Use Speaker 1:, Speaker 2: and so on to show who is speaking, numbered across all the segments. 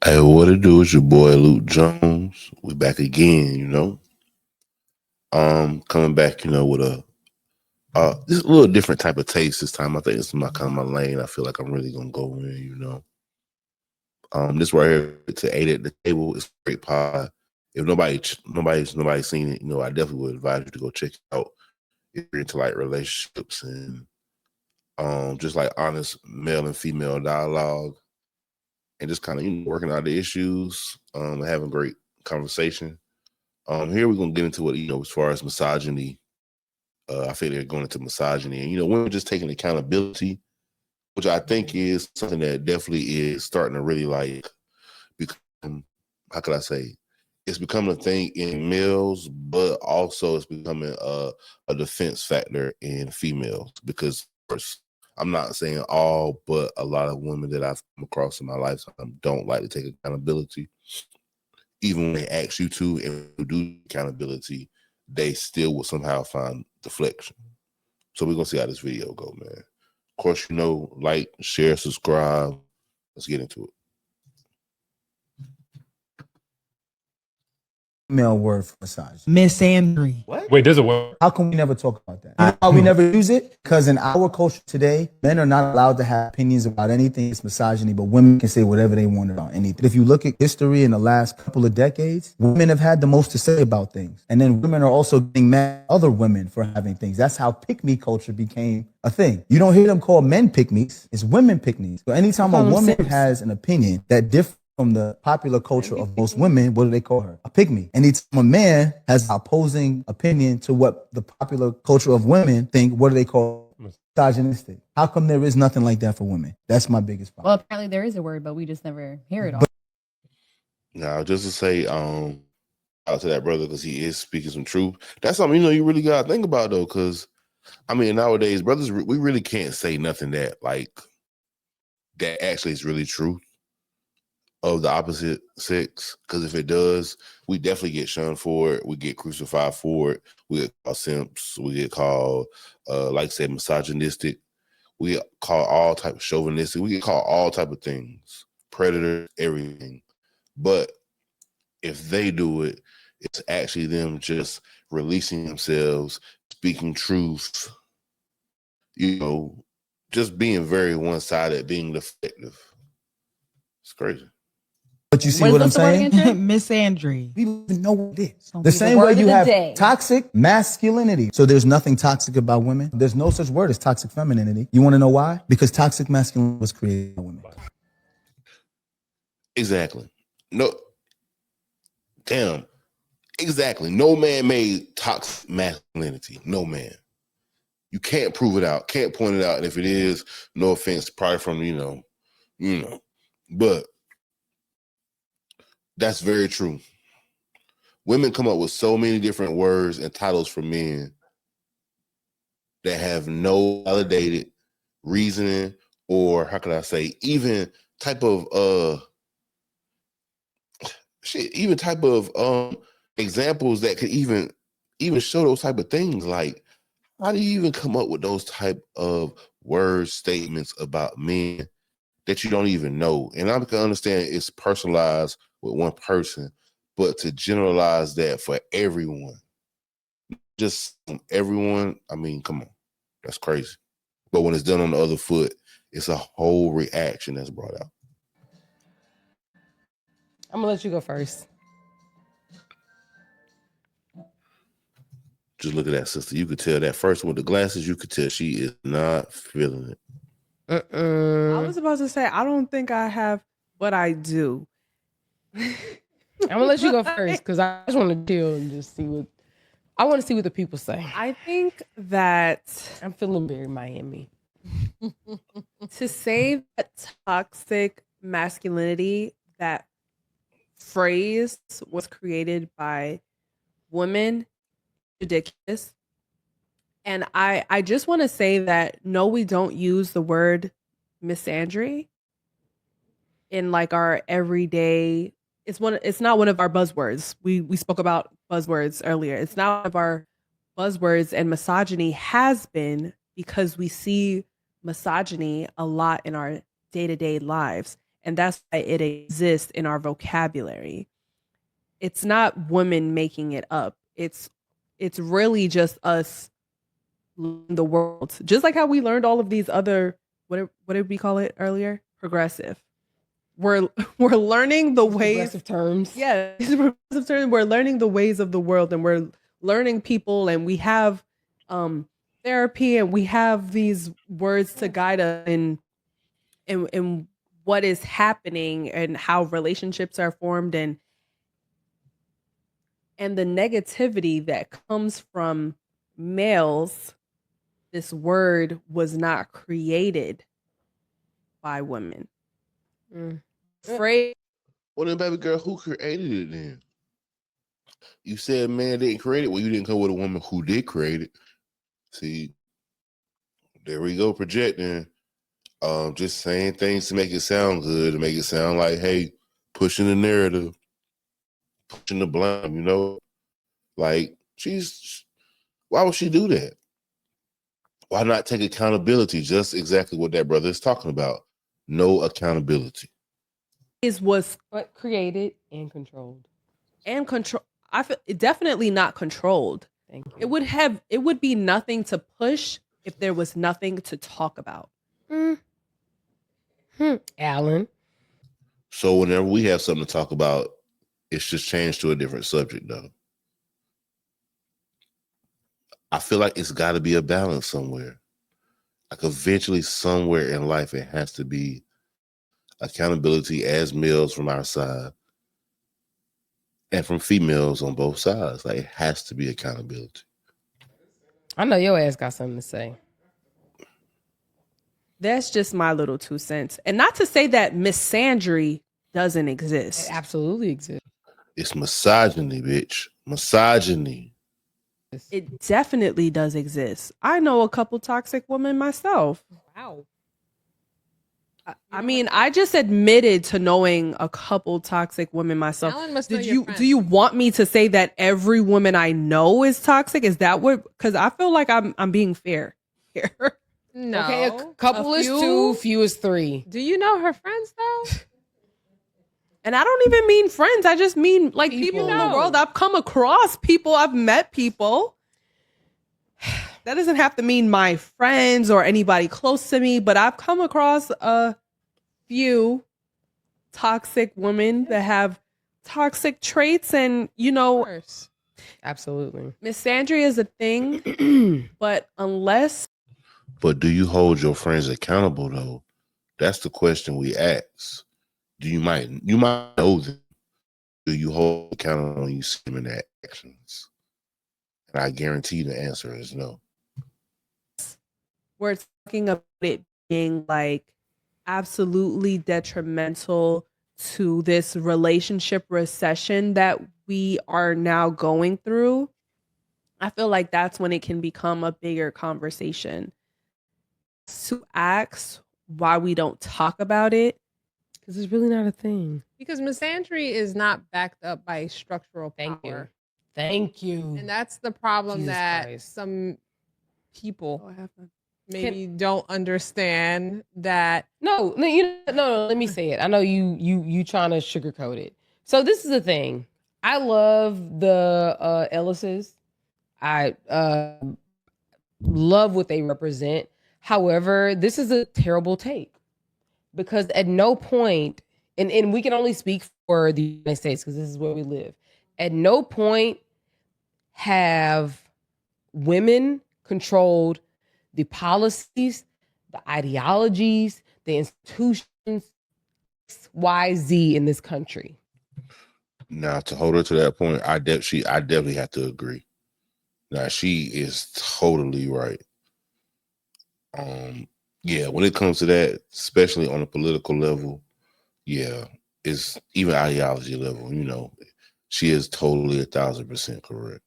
Speaker 1: Hey, what it do? Is your boy Luke Jones. We back again, coming back, with a just a little different type of taste this time. I think it's my kind of my lane. I feel like I'm really gonna go in. This right here to eight at the table is great pie. If nobody's seen it, I definitely would advise you to go check it out if you're into like relationships and just like honest male and female dialogue and just kind of working out the issues, and having great conversation. Here we're gonna get into it, as far as misogyny. I feel they're going into misogyny, and women just taking accountability, which I think is something that definitely is starting to really like become. How could I say? It's becoming a thing in males, but also it's becoming a defense factor in females because of course, I'm not saying all, but a lot of women that I've come across in my lifetime don't like to take accountability. Even when they ask you to and do accountability, they still will somehow find deflection. So we're gonna see how this video go, man. Of course, like, share, subscribe. Let's get into it.
Speaker 2: Male word for massage.
Speaker 3: Misandry.
Speaker 2: What?
Speaker 4: Wait, does it work?
Speaker 2: How come we never talk about that? You know why we never use it? Because in our culture today, men are not allowed to have opinions about anything. It's misogyny, but women can say whatever they want about anything. If you look at history in the last couple of decades, women have had the most to say about things. And then women are also getting mad at other women for having things. That's how pick-me culture became a thing. You don't hear them call men pick-me's. It's women pick-me's. So anytime a woman has an opinion that differs from the popular culture of most women, what do they call her? A pygmy. Anytime a man has an opposing opinion to what the popular culture of women think, what do they call? Misogynistic. How come there is nothing like that for women? That's my biggest problem.
Speaker 5: Well, apparently there is a word, but we just never hear it all.
Speaker 1: Now, just to say, out to that brother because he is speaking some truth. That's something you really gotta think about though, because nowadays, brothers, we really can't say nothing that that actually is really true of the opposite sex, because if it does, we definitely get shunned for it. We get crucified for it. We get called simps. We get called, like I said, misogynistic. We get called all type of chauvinistic. We get called all type of things, predator, everything. But if they do it, it's actually them just releasing themselves, speaking truth. Just being very one-sided, being defective. It's crazy.
Speaker 2: But you see what I'm saying?
Speaker 3: Misandry.
Speaker 2: We don't even know what it is. The same way you have toxic masculinity. So there's nothing toxic about women. There's no such word as toxic femininity. You want to know why? Because toxic masculinity was created by women.
Speaker 1: Exactly. No. Damn. Exactly. No man made toxic masculinity. No man. You can't prove it out. Can't point it out. And if it is, no offense, probably from, but that's very true. Women come up with so many different words and titles for men that have no validated reasoning, or how can I say, even type of examples that could even show those type of things. Like, how do you even come up with those type of word statements about men that you don't even know? And I can understand it's personalized with one person, but to generalize that for everyone, just everyone, come on, that's crazy. But when it's done on the other foot, it's a whole reaction that's brought out.
Speaker 6: I'm gonna let you go first.
Speaker 1: Just look at that, sister. You could tell that first one with the glasses, you could tell she is not feeling it.
Speaker 7: I was about to say, I don't think I have what I do.
Speaker 6: I'm gonna let you go first because I just want to chill and just see what I want to see what the people say.
Speaker 7: I think that
Speaker 6: I'm feeling very Miami.
Speaker 7: to say that toxic masculinity, that phrase was created by women, ridiculous. And I just want to say that no, we don't use the word misandry in like our everyday. It's not one of our buzzwords. We spoke about buzzwords earlier. It's not one of our buzzwords, and misogyny has been because we see misogyny a lot in our day-to-day lives. And that's why it exists in our vocabulary. It's not women making it up. It's really just us learning the world. Just like how we learned all of these other, what did we call it earlier? Progressive. We're learning the ways.
Speaker 6: Progressive terms.
Speaker 7: Yeah, these progressive terms. We're learning the ways of the world, and we're learning people, and we have therapy, and we have these words to guide us in what is happening and how relationships are formed, and the negativity that comes from males. This word was not created by women. Afraid.
Speaker 1: Well, then, baby girl, who created it then? You said man didn't create it. Well, you didn't come with a woman who did create it. See, there we go, projecting. Just saying things to make it sound good, to make it sound like, hey, pushing the narrative, pushing the blame, you know? Like, why would she do that? Why not take accountability? Just exactly what that brother is talking about. No accountability.
Speaker 7: Was
Speaker 6: created and controlled.
Speaker 7: And control. I feel definitely not controlled.
Speaker 6: Thank you.
Speaker 7: It would be nothing to push if there was nothing to talk about.
Speaker 6: Alan.
Speaker 1: So whenever we have something to talk about, it's just changed to a different subject, though. I feel like it's got to be a balance somewhere. Like eventually somewhere in life, it has to be accountability as males from our side and from females on both sides. Like it has to be accountability.
Speaker 6: I know your ass got something to say.
Speaker 7: That's just my little 2 cents. And not to say that misandry doesn't exist.
Speaker 6: It absolutely exists.
Speaker 1: It's misogyny, bitch. Misogyny.
Speaker 7: It definitely does exist. I know a couple toxic women myself.
Speaker 6: Wow.
Speaker 7: I mean, I just admitted to knowing a couple toxic women myself.
Speaker 4: Alan must know your friends.
Speaker 7: Do you want me to say that every woman I know is toxic? Is that what? Because I feel like I'm being fair here.
Speaker 4: No.
Speaker 6: Okay, a couple is 2, few is 3.
Speaker 4: Do you know her friends though?
Speaker 7: And I don't even mean friends. I just mean like people in the world. I've come across people. I've met people. That doesn't have to mean my friends or anybody close to me, but I've come across a few toxic women that have toxic traits, and you know,
Speaker 6: Absolutely.
Speaker 7: misandry is a thing, but unless.
Speaker 1: But do you hold your friends accountable though? That's the question we ask. You might know them. Do you hold accountable when you see them in their actions? And I guarantee the answer is no.
Speaker 7: We're talking about it being like absolutely detrimental to this relationship recession that we are now going through. I feel like that's when it can become a bigger conversation. To ask why we don't talk about it.
Speaker 6: Because it's really not a thing.
Speaker 4: Because misandry is not backed up by structural power.
Speaker 6: Thank you.
Speaker 4: And that's the problem
Speaker 6: Jesus
Speaker 4: that
Speaker 6: Christ.
Speaker 4: some people maybe don't understand that.
Speaker 6: No, let me say it. I know you trying to sugarcoat it. So this is the thing. I love the Ellises. I love what they represent. However, this is a terrible take. Because at no point, and we can only speak for the United States because this is where we live. At no point have women controlled the policies, the ideologies, the institutions, XYZ in this country.
Speaker 1: Now, to hold her to that point, I definitely have to agree. Now, she is totally right. Yeah, when it comes to that, especially on a political level, yeah, it's even ideology level, you know, she is totally 1,000% correct.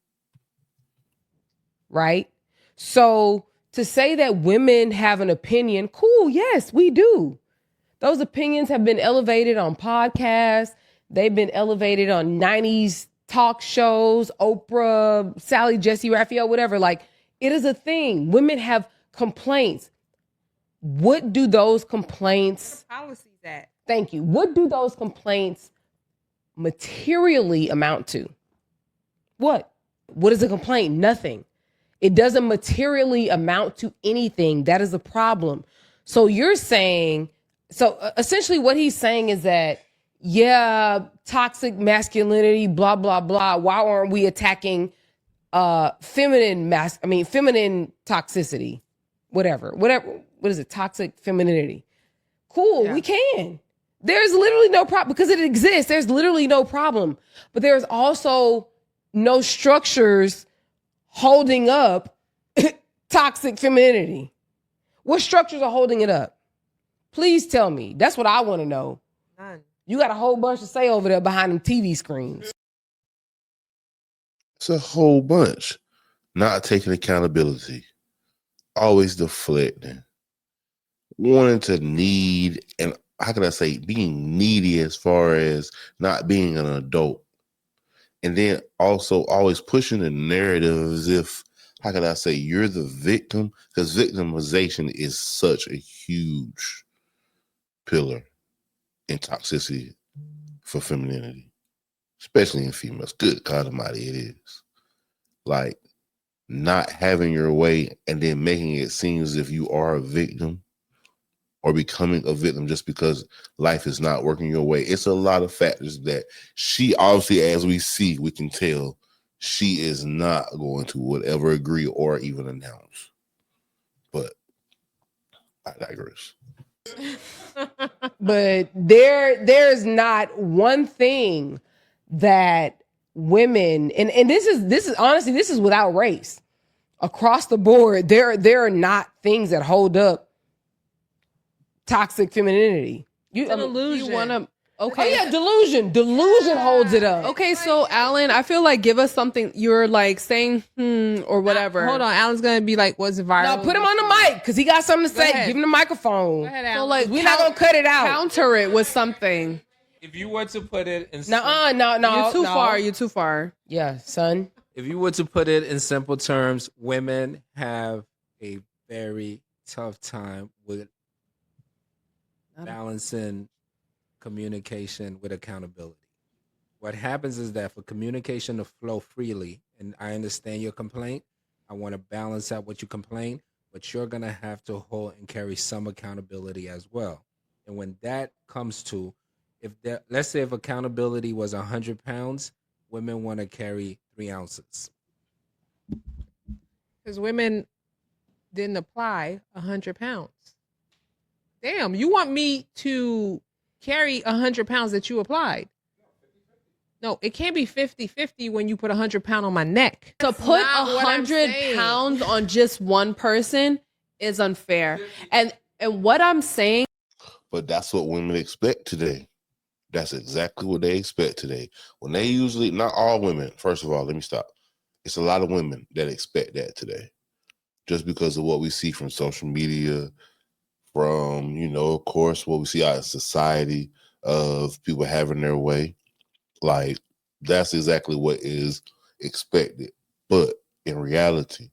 Speaker 6: Right? So to say that women have an opinion, cool, yes, we do. Those opinions have been elevated on podcasts. They've been elevated on 90s talk shows, Oprah, Sally, Jesse, Raphael, whatever. Like, it is a thing. Women have complaints. What do those complaints
Speaker 4: Policies at?
Speaker 6: Thank you. What do those complaints materially amount to? What? What is a complaint? Nothing. It doesn't materially amount to anything. That is a problem. So you're saying, essentially what he's saying is that, yeah, toxic masculinity, blah, blah, blah. Why aren't we attacking feminine toxicity? Whatever. What is it? Toxic femininity. Cool, we can. There's literally no problem because it exists. There's literally no problem. But there's also no structures holding up toxic femininity. What structures are holding it up? Please tell me. That's what I want to know.
Speaker 4: None.
Speaker 6: You got a whole bunch to say over there behind them TV screens.
Speaker 1: It's a whole bunch. Not taking accountability. Always deflecting. Wanting to need, and how can I say, being needy as far as not being an adult. And then also always pushing the narrative as if, how can I say, you're the victim? Because victimization is such a huge pillar in toxicity for femininity, especially in females. Good God Almighty, it is. Like, not having your way and then making it seem as if you are a victim or becoming a victim just because life is not working your way. It's a lot of factors that she obviously, as we can tell, she is not going to whatever agree or even announce. But I digress.
Speaker 6: But there's not one thing that women, and this is honestly, this is without race. Across the board, there are not things that hold up toxic femininity.
Speaker 7: Delusion. You wanna, okay.
Speaker 6: Oh yeah, delusion. Delusion holds it up.
Speaker 7: Okay, so Alan, I feel like give us something you're like saying or whatever.
Speaker 4: Hold on, Alan's gonna be like, what's viral?
Speaker 6: No, put him on the mic because he got something to say.
Speaker 4: ahead.
Speaker 6: Give him the microphone.
Speaker 4: Go ahead, Alan.
Speaker 7: So like
Speaker 6: We're not gonna cut it out.
Speaker 7: Counter it with something.
Speaker 8: If you were to put it in
Speaker 6: No.
Speaker 7: You're too far. You're too far.
Speaker 6: Yeah, son.
Speaker 8: if you were to put it in simple terms, women have a very tough time with balancing communication with accountability. What happens is that for communication to flow freely, and I understand your complaint, I want to balance out what you complain, but you're going to have to hold and carry some accountability as well. And when that comes to, let's say if accountability was 100 pounds, women want to carry 3 ounces.
Speaker 4: Because women didn't apply 100 pounds. Damn, you want me to carry 100 pounds that you applied? No, it can't be 50-50 when you put 100 pounds on my neck.
Speaker 7: To put 100 pounds on just one person is unfair. And what I'm saying.
Speaker 1: But that's what women expect today. That's exactly what they expect today. When they usually, not all women, first of all, let me stop. It's a lot of women that expect that today. Just because of what we see from social media, from, of course, what we see out in society of people having their way. Like, that's exactly what is expected. But in reality,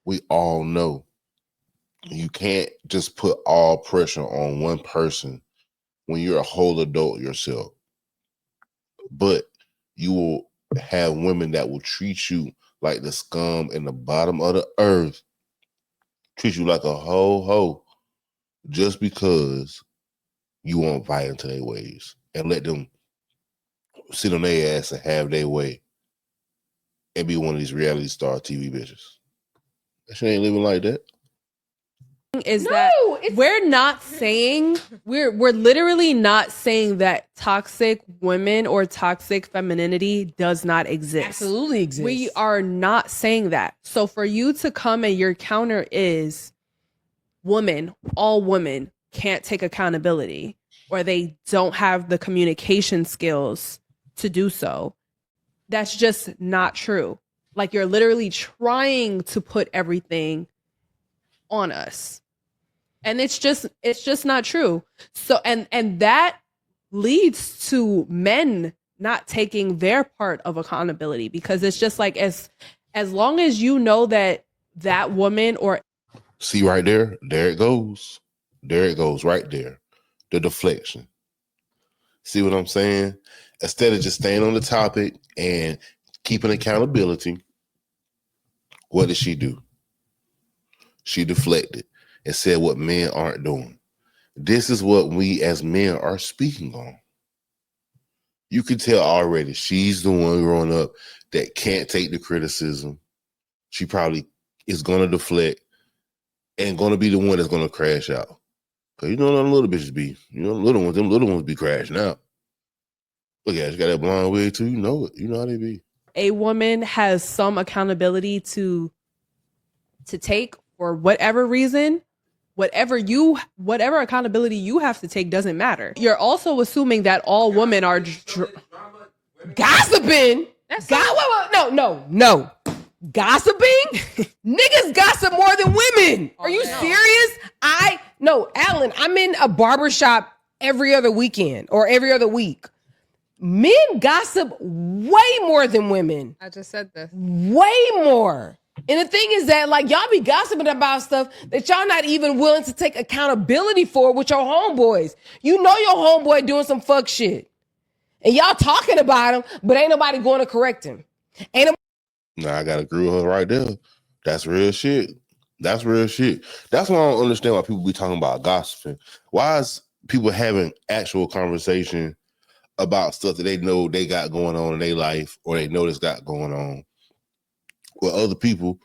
Speaker 1: we all know you can't just put all pressure on one person when you're a whole adult yourself. But you will have women that will treat you like the scum in the bottom of the earth, treat you like a ho-ho, just because you won't bite into their ways and let them sit on their ass and have their way and be one of these reality star TV bitches. She ain't living like that.
Speaker 7: Is that we're not saying, we're literally not saying that toxic women or toxic femininity does not exist.
Speaker 6: Absolutely exists.
Speaker 7: We are not saying that. So for you to come and your counter is all women can't take accountability, or they don't have the communication skills to do so, that's just not true. Like, you're literally trying to put everything on us. And it's just not true. So and that leads to men not taking their part of accountability, because it's just like, as long as you know that woman, or
Speaker 1: see right there it goes. There it goes right there. The deflection. See what I'm saying? Instead of just staying on the topic and keeping accountability, what did she do? She deflected and said what men aren't doing. This is what we as men are speaking on. You can tell already she's the one growing up that can't take the criticism. She probably is going to deflect and going to be the one that's going to crash out. Because you know them little bitches be, them little ones be crashing out. Look at her, she got that blonde wig too. You know it. You know how they be.
Speaker 7: A woman has some accountability to take for whatever reason. Whatever accountability you have to take doesn't matter. You're also assuming that all women are
Speaker 6: Gossiping? No. Gossiping? Niggas gossip more than women. Are you serious? Alan, I'm in a barbershop every other weekend or every other week. Men gossip way more than women.
Speaker 4: I just said this.
Speaker 6: Way more. And the thing is that, like, y'all be gossiping about stuff that y'all not even willing to take accountability for with your homeboys. You know your homeboy doing some fuck shit. And y'all talking about him, but ain't nobody going to correct him.
Speaker 1: Nah, I gotta agree with her right there. That's real shit. That's real shit. That's why I don't understand why people be talking about gossiping. Why is people having actual conversation about stuff that they know they got going on in their life or they know that's got going on with other people?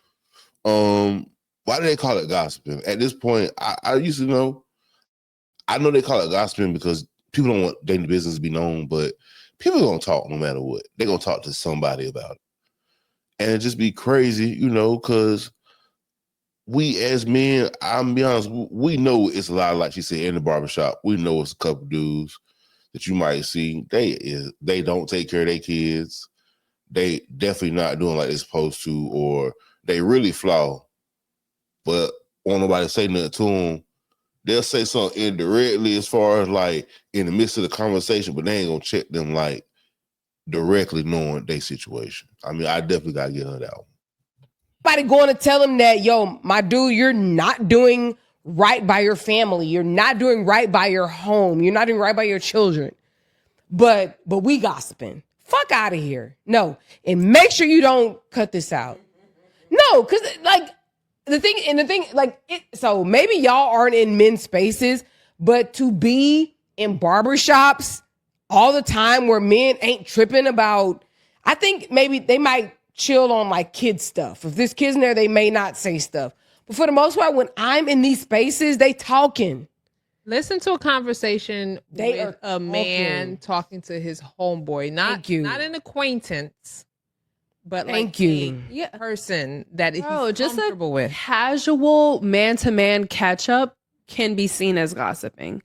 Speaker 1: Why do they call it gossiping? At this point, I used to know. I know they call it gossiping because people don't want their business to be known, but people are gonna talk no matter what. They're gonna talk to somebody about it. And it just be crazy, because we as men, I'm be honest, we know it's a lot, like she said, in the barbershop. We know it's a couple dudes that you might see. They don't take care of their kids. They definitely not doing like they're supposed to, or they really flaw. But won't nobody say nothing to them. They'll say something indirectly as far as like in the midst of the conversation, but they ain't gonna check them like directly knowing their situation. I mean, I definitely gotta get her that one.
Speaker 6: Somebody going to tell him that, yo, my dude, you're not doing right by your family. You're not doing right by your home. You're not doing right by your children. But we gossiping. Fuck out of here. No. And make sure you don't cut this out. No, because so maybe y'all aren't in men's spaces, but to be in barbershops all the time where men ain't tripping about, I think maybe they might chill on like kid stuff. If there's kids in there, they may not say stuff. But for the most part, when I'm in these spaces, they talking.
Speaker 4: Listen to a conversation with a man talking to his homeboy, not an acquaintance, but like a person that he's comfortable with.
Speaker 7: Casual man-to-man catch-up can be seen as gossiping.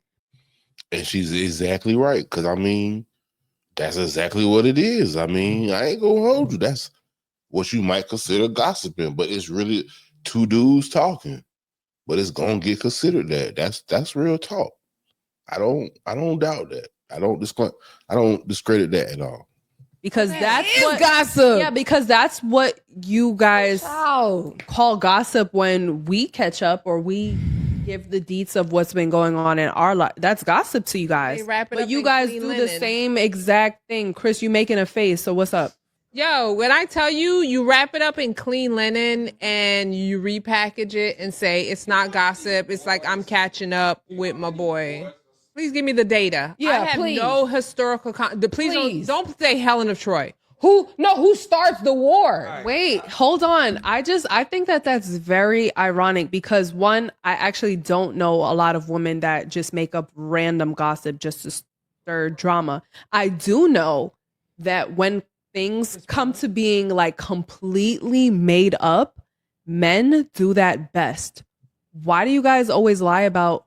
Speaker 1: And she's exactly right, because I mean, that's exactly what it is. I mean, I ain't gonna hold you. That's what you might consider gossiping, but it's really two dudes talking. But it's gonna get considered that. That's real talk. I don't doubt that. I don't discredit that at all.
Speaker 7: Because that's what
Speaker 6: gossip.
Speaker 7: Yeah, because that's what you guys call gossip when we catch up or we give the deets of what's been going on in our life. That's gossip to you guys. But you guys do the same exact thing. Chris, you making a face, so what's up?
Speaker 4: Yo, when I tell you, you wrap it up in clean linen and you repackage it and say it's not gossip. It's like I'm catching up with my boy. Please give me the data.
Speaker 6: Yeah,
Speaker 4: I have
Speaker 6: please.
Speaker 4: no historical. Please don't say Helen of Troy.
Speaker 6: Who starts the war?
Speaker 7: Right. Wait, hold on. I think that that's very ironic because one, I actually don't know a lot of women that just make up random gossip just to stir drama. I do know that when things come to being like completely made up, men do that best. Why do you guys always lie about,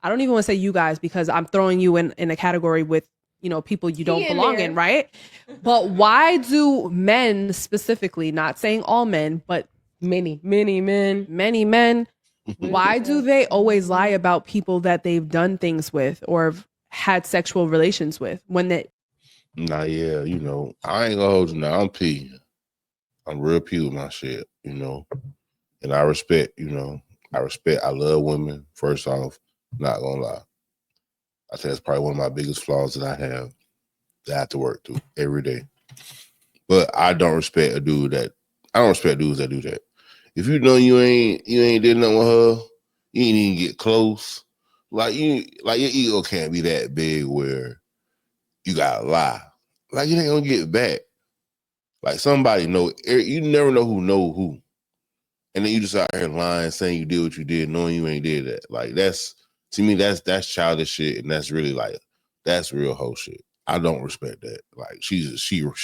Speaker 7: I don't even want to say you guys because I'm throwing you in a category with, people you don't belong in, right? But why do men specifically, not saying all men, but many men, why do they always lie about people that they've done things with or had sexual relations with when they...
Speaker 1: Nah, yeah, I ain't gonna hold you now. I'm P. I'm real P with my shit, and I respect, I love women, first off. Not gonna lie. I think that's probably one of my biggest flaws that I have to work through every day. But I don't respect dudes that do that. If you know you ain't did nothing with her, you ain't even get close. Like your ego can't be that big where you gotta lie. Like you ain't gonna get back. Like somebody you never know who. And then you just out here lying, saying you did what you did, knowing you ain't did that. Like that's that's childish shit, and that's really like that's real hoe shit. I don't respect that. Like she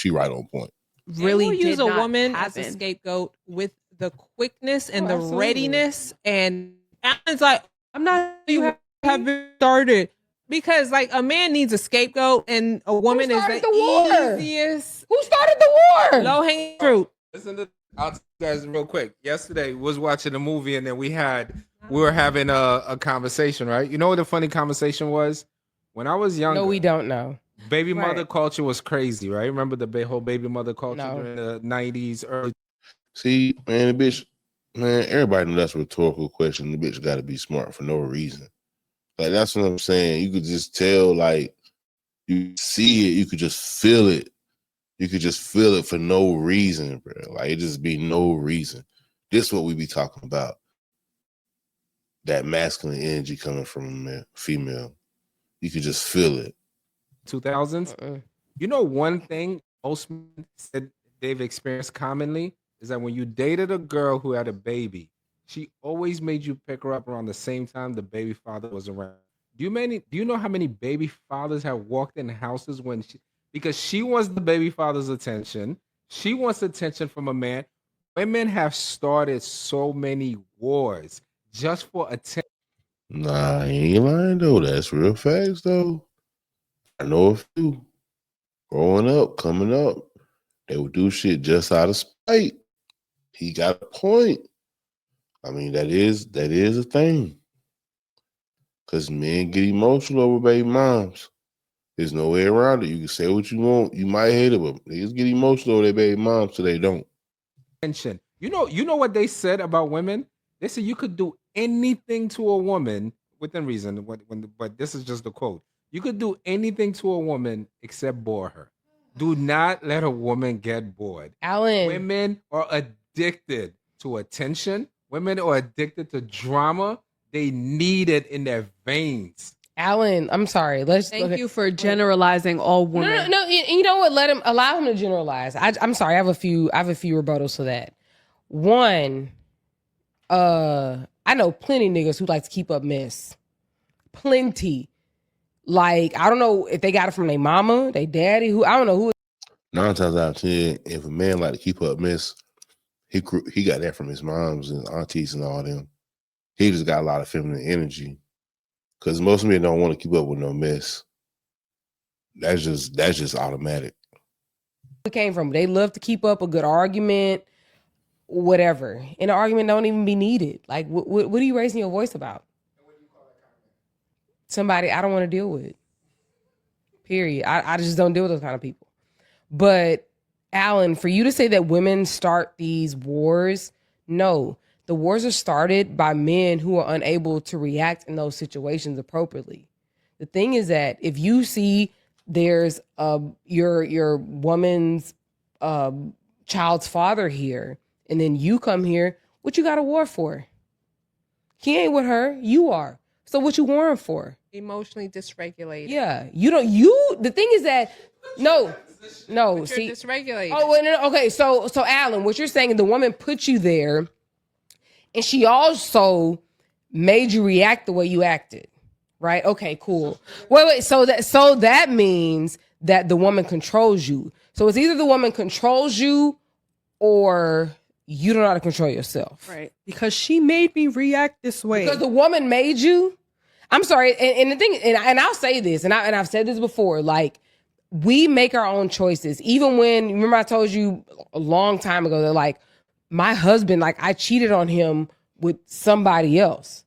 Speaker 1: right on point.
Speaker 7: Really
Speaker 4: will
Speaker 7: did
Speaker 4: use a
Speaker 7: not
Speaker 4: woman as a
Speaker 7: happen.
Speaker 4: scapegoat with the quickness and the
Speaker 6: absolutely.
Speaker 4: readiness, and Alan's like,
Speaker 7: I'm not.
Speaker 4: you haven't started. Because like a man needs a scapegoat and a woman is
Speaker 6: started
Speaker 4: the
Speaker 6: the war?
Speaker 4: easiest
Speaker 6: Who started the war?
Speaker 4: low hanging fruit.
Speaker 8: Listen to I'll tell you guys real quick. Yesterday was watching a movie and then we were having a conversation, right? You know what the funny conversation was? When I was younger,
Speaker 6: No, we don't know.
Speaker 8: baby mother
Speaker 7: Right.
Speaker 8: culture was crazy, right? Remember the whole baby mother culture
Speaker 6: No.
Speaker 8: during the 90s, early.
Speaker 1: See, man, the bitch, man, everybody knows that's a rhetorical question. The bitch got to be smart for no reason. Like that's what I'm saying. You could just tell, like you see it, you could just feel it. You could just feel it for no reason, bro. Like it just be no reason. This is what we be talking about. That masculine energy coming from a female. You could just feel it.
Speaker 8: 2000s. You know, one thing most men said they've experienced commonly is that when you dated a girl who had a baby, she always made you pick her up around the same time the baby father was around. Do you know how many baby fathers have walked in houses because she wants the baby father's attention, she wants attention from a man. Women have started so many wars just for attention.
Speaker 1: Nah, I ain't lying though. That's real facts though. I know a few. Growing up, coming up, they would do shit just out of spite. He got a point. I mean, that is a thing. Cause men get emotional over baby moms. There's no way around it. You can say what you want. You might hate it, but niggas get emotional over their baby moms so they don't.
Speaker 8: Attention. You know what they said about women? They said you could do anything to a woman within reason. But this is just the quote. You could do anything to a woman except bore her. Do not let a woman get bored.
Speaker 6: Alan.
Speaker 8: Women are addicted to attention. Women are addicted to drama. They need it in their veins.
Speaker 6: Alan, I'm sorry.
Speaker 7: Thank you for generalizing all women.
Speaker 6: No. You know what? Allow him to generalize. I'm sorry. I have a few rebuttals to that. One, I know plenty niggas who like to keep up mess. Plenty. Like, I don't know if they got it from their mama, their daddy, I don't know who.
Speaker 1: 9 times out of 10, if a man like to keep up mess, he got that from his moms and aunties and all them. He just got a lot of feminine energy. Because most men don't want to keep up with no mess. That's just automatic.
Speaker 6: It came from. They love to keep up a good argument, whatever. And the argument don't even be needed. Like, what are you raising your voice about? Somebody I don't want to deal with. Period. I just don't deal with those kind of people. But Alan, for you to say that women start these wars, no. The wars are started by men who are unable to react in those situations appropriately. The thing is that if you see there's your woman's child's father here, and then you come here, what you got a war for? He ain't with her, you are. So what you warring for?
Speaker 4: Emotionally dysregulated.
Speaker 6: Yeah, the thing is that, no,
Speaker 4: But
Speaker 6: see.
Speaker 4: you're dysregulated.
Speaker 6: Oh, wait, no, okay, so Alan, what you're saying, the woman put you there, and she also made you react the way you acted, right? Okay, cool. Wait. So that means that the woman controls you. So it's either the woman controls you or you don't know how to control yourself.
Speaker 7: Right. Because she made me react this way.
Speaker 6: Because the woman made you. I'm sorry. And the thing, and I'll say this, and I've said this before, like, we make our own choices. Even when, remember I told you a long time ago that, like, my husband, like, I cheated on him with somebody else.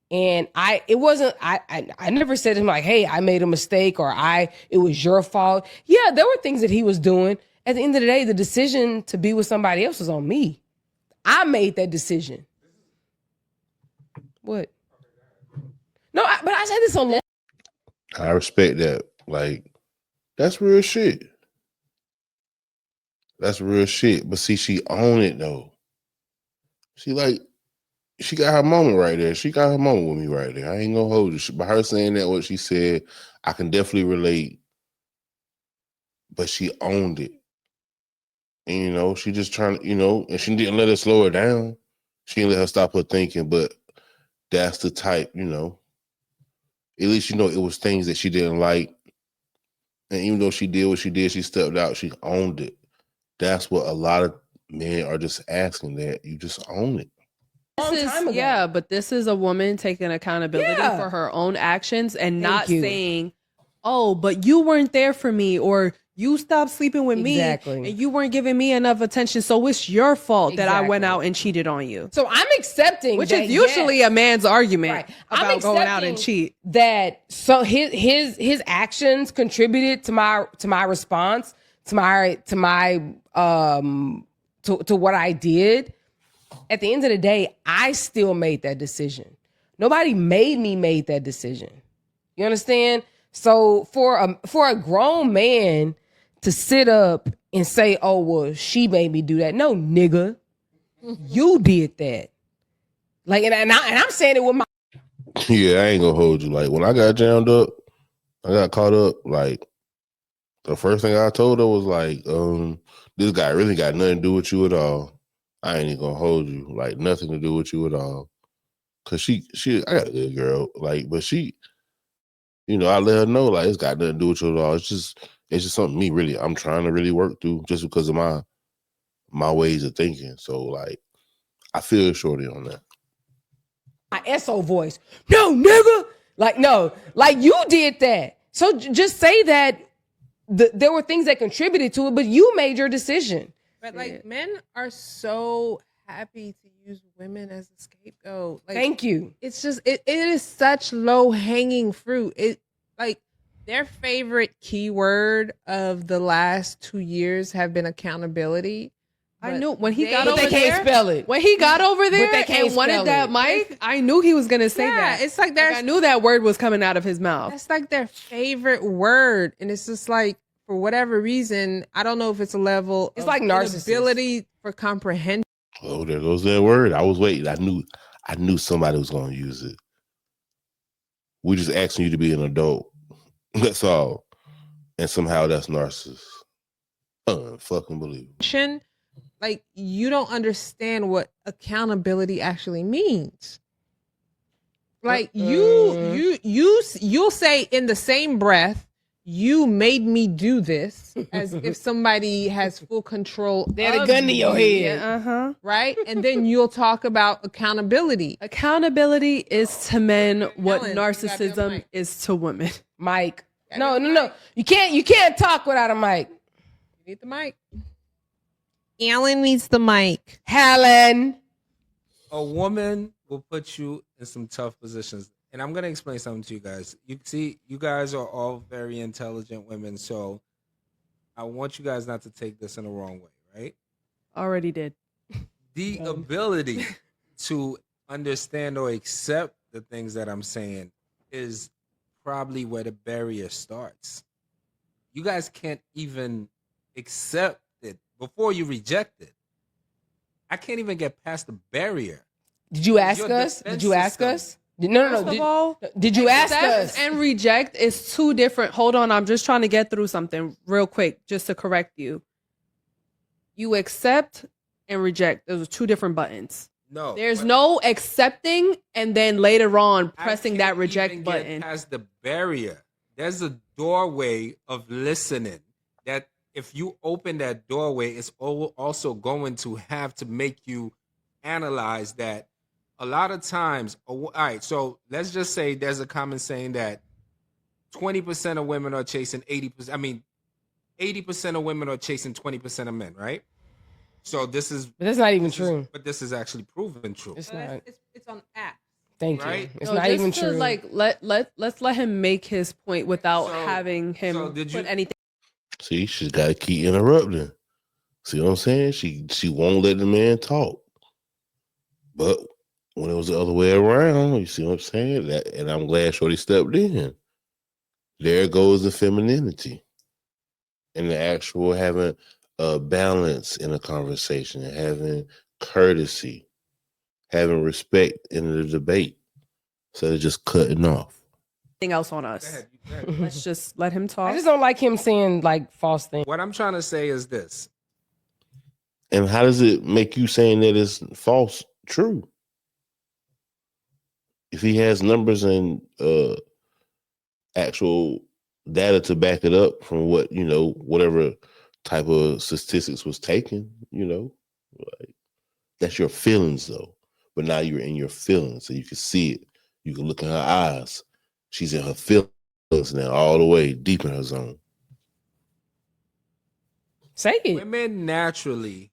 Speaker 6: And I never said to him, like, hey, I made a mistake, or it was your fault. Yeah, there were things that he was doing. At the end of the day, the decision to be with somebody else was on me. I made that decision. What? No, but I said this on.
Speaker 1: I respect that. Like, that's real shit. That's real shit. But see, she own it though. She got her moment right there. She got her moment with me right there. I ain't gonna hold you. By her saying that, what she said, I can definitely relate. But she owned it. And, she just trying to, and she didn't let it slow her down. She didn't let her stop her thinking, but that's the type, at least, it was things that she didn't like. And even though she did what she did, she stepped out, she owned it. That's what a lot of men are just asking, that you just own it.
Speaker 7: But this is a woman taking accountability for her own actions and not saying, oh, but you weren't there for me, or you stopped sleeping with me and you weren't giving me enough attention, so it's your fault that I went out and cheated on you.
Speaker 6: So I'm accepting,
Speaker 7: which is usually a man's argument about going out and cheat.
Speaker 6: That so his actions contributed to my response, to what I did. At the end of the day, I still made that decision. Nobody made me make that decision. You understand? So for a grown man to sit up and say, "Oh, well, she made me do that." No, nigga, you did that. Like, and I'm saying it with my.
Speaker 1: Yeah, I ain't gonna hold you. Like, when I got jammed up, I got caught up. Like, the first thing I told her was like, "This guy really got nothing to do with you at all. I ain't even gonna hold you. Like, nothing to do with you at all." Cause I got a good girl. Like, but she, I let her know, like, it's got nothing to do with you at all. It's just something I'm trying to really work through, just because of my ways of thinking. So, like, I feel shorty on that.
Speaker 6: My SO voice, no, nigga. Like, no, like, you did that. So just say that there were things that contributed to it, but you made your decision.
Speaker 4: But like, men are so happy to use women as a scapegoat. Like,
Speaker 6: thank you.
Speaker 4: It's just it is such low hanging fruit. It, like, their favorite keyword of the last 2 years have been accountability.
Speaker 7: I knew when he got over
Speaker 6: they
Speaker 7: there.
Speaker 6: Can't spell it.
Speaker 7: When he got over there
Speaker 6: they can't
Speaker 7: and wanted that mic, I knew he was gonna say that.
Speaker 4: It's like
Speaker 7: I knew that word was coming out of his mouth.
Speaker 4: That's like their favorite word, and it's just like, for whatever reason, I don't know if it's a level.
Speaker 6: It's
Speaker 4: of
Speaker 6: like narcissist.
Speaker 4: Ability for comprehension.
Speaker 1: Oh, there goes that word. I was waiting. I knew somebody was gonna use it. We're just asking you to be an adult. That's all. And somehow that's narcissist. Fucking believable.
Speaker 4: Like, you don't understand what accountability actually means. Like, you'll say in the same breath, "You made me do this," as if somebody has full control.
Speaker 6: They had a gun to your head.
Speaker 4: Right? And then you'll talk about accountability.
Speaker 7: Accountability is to men what narcissism is to women.
Speaker 6: Mike. No. You can't talk without a mic.
Speaker 4: You need the mic. Alan needs the mic.
Speaker 6: Helen.
Speaker 8: A woman will put you in some tough positions. And I'm going to explain something to you guys. You see, you guys are all very intelligent women. So I want you guys not to take this in the wrong way, right?
Speaker 7: Already did.
Speaker 8: The ability to understand or accept the things that I'm saying is probably where the barrier starts. You guys can't even accept it before you reject it. I can't even get past the barrier.
Speaker 6: Did you ask us?
Speaker 8: defense
Speaker 6: Did you ask
Speaker 8: system-
Speaker 6: us? No.
Speaker 7: First of all,
Speaker 6: Did you ask
Speaker 7: accept
Speaker 6: us?
Speaker 7: and reject is two different. Hold on, I'm just trying to get through something real quick, just to correct you. You accept and reject. Those are two different buttons.
Speaker 8: No.
Speaker 7: There's no accepting and then later on pressing that reject
Speaker 8: even
Speaker 7: button.
Speaker 8: Get past the barrier. There's a doorway of listening that if you open that doorway, it's also going to have to make you analyze that. A lot of times, all right, so let's just say there's a common saying that 20% of women are chasing 80%. I mean, 80% of women are chasing 20% of men, right? So this is...
Speaker 6: But that's not even true.
Speaker 8: But this is actually proven true.
Speaker 6: It's not.
Speaker 4: It's on app.
Speaker 6: Thank
Speaker 8: Right?
Speaker 6: you. It's
Speaker 7: No,
Speaker 6: not
Speaker 7: just
Speaker 6: even
Speaker 7: to,
Speaker 6: true.
Speaker 7: Like, let's let him make his point without having him put anything.
Speaker 1: See, she's got to keep interrupting. See what I'm saying? She won't let the man talk. But when it was the other way around, you see what I'm saying? And I'm glad Shorty stepped in. There goes the femininity and the actual having a balance in a conversation, having courtesy, having respect in the debate, instead of just cutting off.
Speaker 7: Anything else on us? Let's just let him talk.
Speaker 6: I just don't like him saying like false things.
Speaker 8: What I'm trying to say is this.
Speaker 1: And how does it make you saying that it's false true? If he has numbers and actual data to back it up from what, whatever type of statistics was taken, like, that's your feelings though. But now you're in your feelings, so you can see it. You can look in her eyes. She's in her feelings now, all the way deep in her zone.
Speaker 6: Say it.
Speaker 8: Women naturally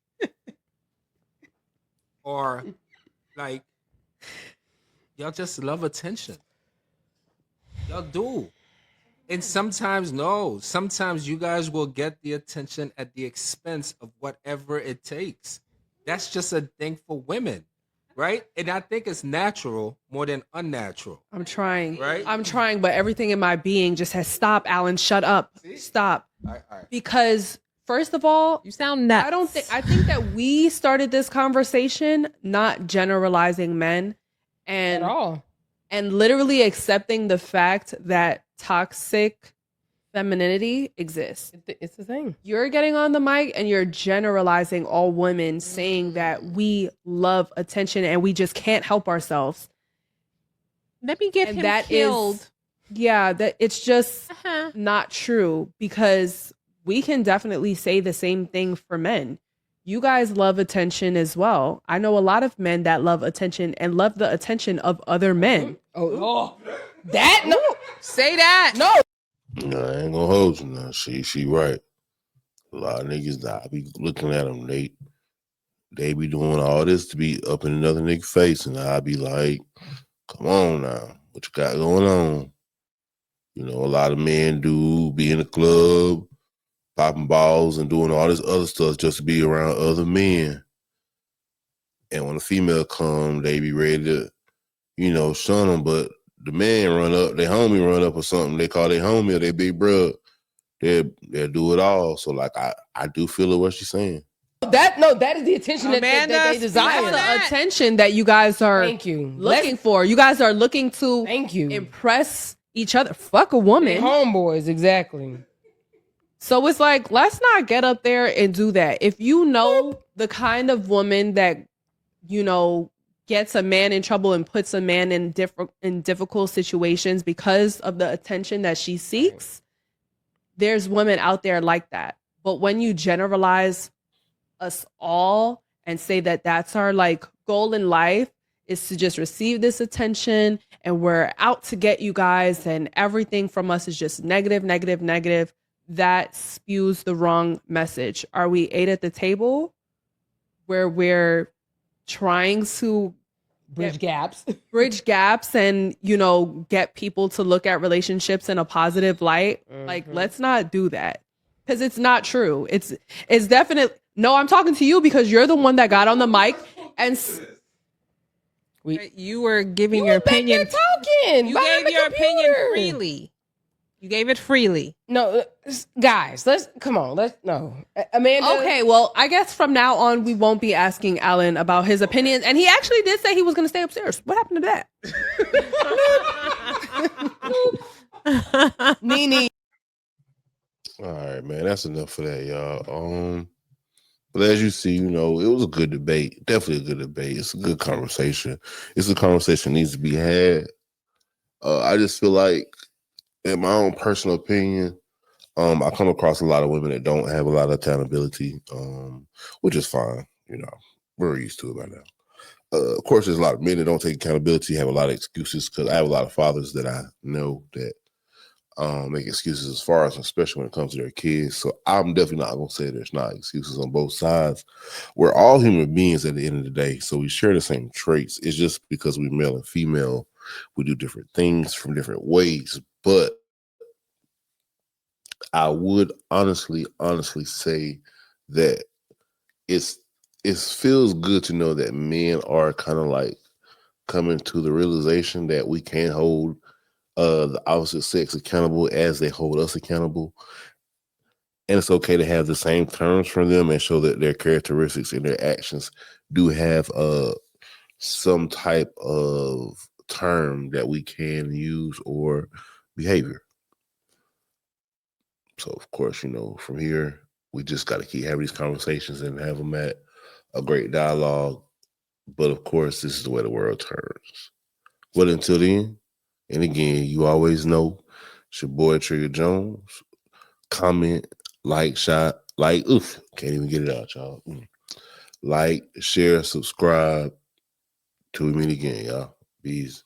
Speaker 8: are like, y'all just love attention. Y'all do. And sometimes you guys will get the attention at the expense of whatever it takes. That's just a thing for women, right? And I think it's natural more than unnatural.
Speaker 7: I'm trying.
Speaker 8: Right?
Speaker 7: I'm trying, but everything in my being just has stop, Alan. Shut up.
Speaker 8: See?
Speaker 7: Stop.
Speaker 8: All right.
Speaker 7: Because first of all,
Speaker 4: You sound nuts.
Speaker 7: I think that we started this conversation not generalizing men
Speaker 6: At all.
Speaker 7: and literally accepting the fact that toxic femininity exists.
Speaker 6: It's the thing.
Speaker 7: You're getting on the mic and you're generalizing all women, saying that we love attention and we just can't help ourselves.
Speaker 4: Let me get
Speaker 7: And
Speaker 4: him
Speaker 7: that
Speaker 4: killed.
Speaker 7: that it's just
Speaker 4: Uh-huh.
Speaker 7: not true, because we can definitely say the same thing for men. You guys love attention as well. I know a lot of men that love attention and love the attention of other men.
Speaker 6: Oh, that no.
Speaker 4: Say that.
Speaker 6: No.
Speaker 1: No, I ain't gonna hold you now. She right. A lot of niggas, I be looking at them, they be doing all this to be up in another nigga face, and I be like, come on now, what you got going on? A lot of men do be in the club, popping balls and doing all this other stuff just to be around other men. And when a female come, they be ready to, shun them, but the man run up, their homie run up or something, they call their homie or their big bro, they'll do it all. So like I do feel what she's saying.
Speaker 6: That is the attention that they desire.
Speaker 7: That's the attention that you guys are
Speaker 6: Thank you.
Speaker 7: looking for. You guys are looking to
Speaker 6: Thank you.
Speaker 7: impress each other. Fuck a woman.
Speaker 6: Homeboys, exactly.
Speaker 7: So it's like, let's not get up there and do that. If you know the kind of woman that, gets a man in trouble and puts a man in difficult situations because of the attention that she seeks, there's women out there like that. But when you generalize us all and say that that's our like goal in life is to just receive this attention and we're out to get you guys and everything from us is just negative, that spews the wrong message. Are we 8 at the table where we're trying to
Speaker 6: Bridge gaps
Speaker 7: and, get people to look at relationships in a positive light? Like, let's not do that, because it's not true. It's definitely, no, I'm talking to you because you're the one that got on the mic and
Speaker 4: You were giving your opinion.
Speaker 6: Talking.
Speaker 4: You gave your opinion freely. You gave it freely.
Speaker 6: No, guys, no. Amanda.
Speaker 7: Okay, well, I guess from now on we won't be asking Alan about his opinions, and he actually did say he was going to stay upstairs. What happened to that?
Speaker 6: Nene.
Speaker 1: All right, man, that's enough for that, y'all. But as you see, it was a good debate. Definitely a good debate. It's a good conversation. It's a conversation that needs to be had. I just feel like, in my own personal opinion, I come across a lot of women that don't have a lot of accountability, which is fine. We're used to it by now. Of course, there's a lot of men that don't take accountability, have a lot of excuses, because I have a lot of fathers that I know that make excuses as far as, especially when it comes to their kids. So I'm definitely not going to say there's not excuses on both sides. We're all human beings at the end of the day, so we share the same traits. It's just because we're male and female, we do different things from different ways. But I would honestly say that it feels good to know that men are kind of like coming to the realization that we can't hold the opposite sex accountable as they hold us accountable. And it's okay to have the same terms for them and show that their characteristics and their actions do have some type of term that we can use or behavior. So, of course, from here, we just got to keep having these conversations and have them at a great dialogue. But, of course, this is the way the world turns. But until then, and again, you always know, it's your boy Trigger Jones. Comment, can't even get it out, y'all. Like, share, subscribe. Till we meet again, y'all. Peace.